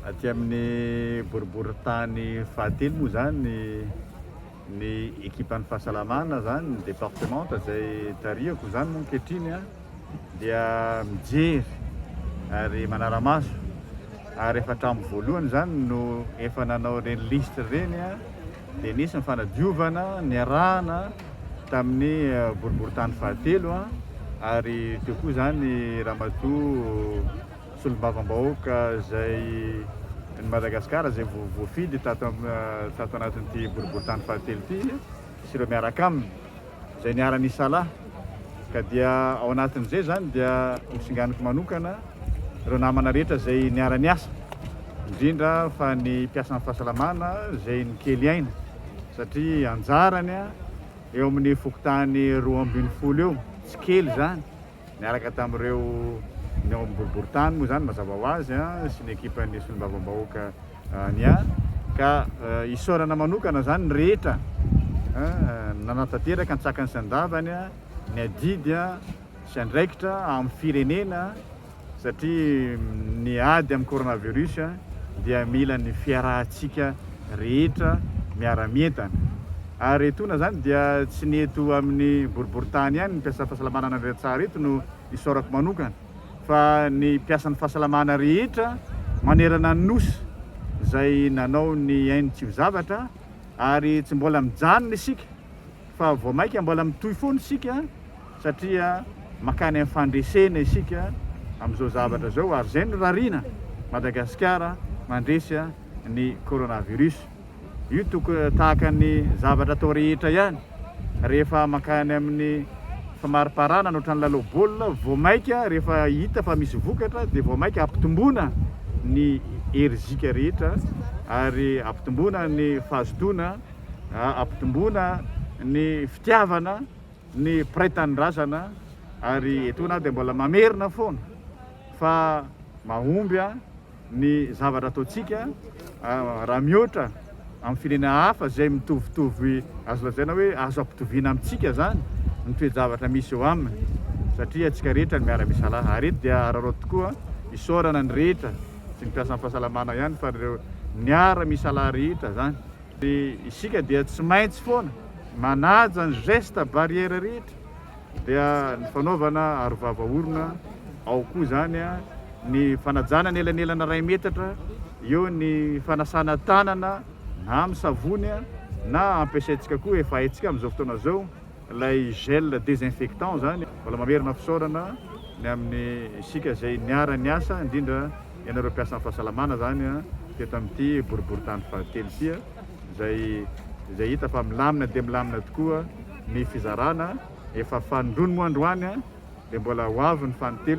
Aty amin'ny boriboritany fahatelo moa zany ny ekipan'ny fahasalamana zany ny départementa zay tariako zany moa ankehitriny dia mijery ary manara-maso ary efa hatramin'ny voalohany zany no efa nanao reny liste reny dia nisy ny fanadiovana ny arahana tamin'ny boriboritany fahatelo ary teo koa zany ramatoa solombavam-bahoaka zay ny Madagasikara zay voafidy tato anatin'ity boriboritany fahatelo ity sy ireo miaraka aminy zay niara nisalahy ka dia ao anatin'izay zany dia hosinganiko manokana ireo namana rehetra zay niara niasa indrindra fa ny mpiasan'ny fahasalamana zay ny kely aina satria anjarany eo amin'ny fokotany 2.20 eo tsy kely zany niaraka tamin'ireo ny ao amin'ny boriboritany moa zany mazava ho azy sy ny ekipan'ny solombavam-bahoaka ka isaorana manokana zany ny rehetra nanatanteraka antsakany sy andavany ny adidy sy andraikitra amin'ny firenena satria ny ady amin'ny coronavirus dia mila ny fiarahantsika rehetra miara-mientana ary etona zany dia tsy ny eto amin'ny boriboritany ihany ny mpiasa fahasalamana an'ireo tsara eto no isaorako manokana fa ny mpiasan'ny fahasalamana rehetra manerana ny nosy zay nanao ny ainy tsy ho zavatra ary tsy mbola mijanona isika fa vao maika mbola mitohy foana isika satria makany amin'ny fandresena isika amin'izao zavatra zao ary zay no rarina Madagasikara mandresy ny coronavirus io tahaka ny zavatra atao rehetra ihany rehefa makany amin'ny famariparana no ohatran'ny lalao baolina vao maika rehefa hita fa misy vokatra dia vao maika ampitomboina ny erizika rehetra ary ampitomboina ny fahazotoana ampitomboina ny fitiavana ny piraitan-drazana ary etona dia mbola mamerina foana fa mahomby ny zavatra ataontsika raha mihoatra amin'ny firenena hafa zay mitovitovy azo lazaina hoe azo ampitoviana amintsika zany ny toe-javatra misy eo aminy satria antsika rehetra ny miara-misalahy ary eto dia ararao tokoa isaorana ny rehetra tsy ny mpiasan'ny fahasalamana ihany fa ireo miara-misalahy rehetra zany dia isika dia tsy maintsy foana manaja ny geste barrière rehetra dia ny fanaovana arovava orona ao koa zany ny fanajana ny elanelana 2 metatra eo ny fanasana tanana na amin'ny savony na ampiasaintsika koa efa haintsika amin'izao fotoana zao ilay gel désinfectant zany mbola mamerina fisaorana ny amin'ny isika zay niara niasa indrindra ianareo mpiasan'ny fahasalamana zany teto amin'ity boriboritany fahatelo ity zay hita fa milamina dia milamina tokoa ny fizarana efa fanindrony moa androany dia mbola ho avy ny fanotelony